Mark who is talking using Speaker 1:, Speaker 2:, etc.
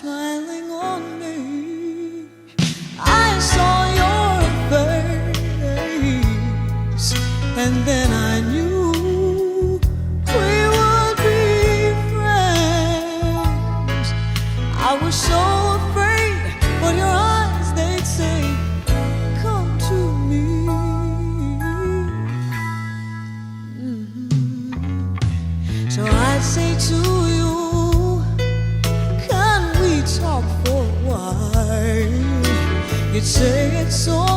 Speaker 1: smiling on me. I saw your face, and then I knew we would be friends. I was so afraid, but your eyes, they'd say, come to me. So I'd say to you, can we talk for a while? You'd say it's so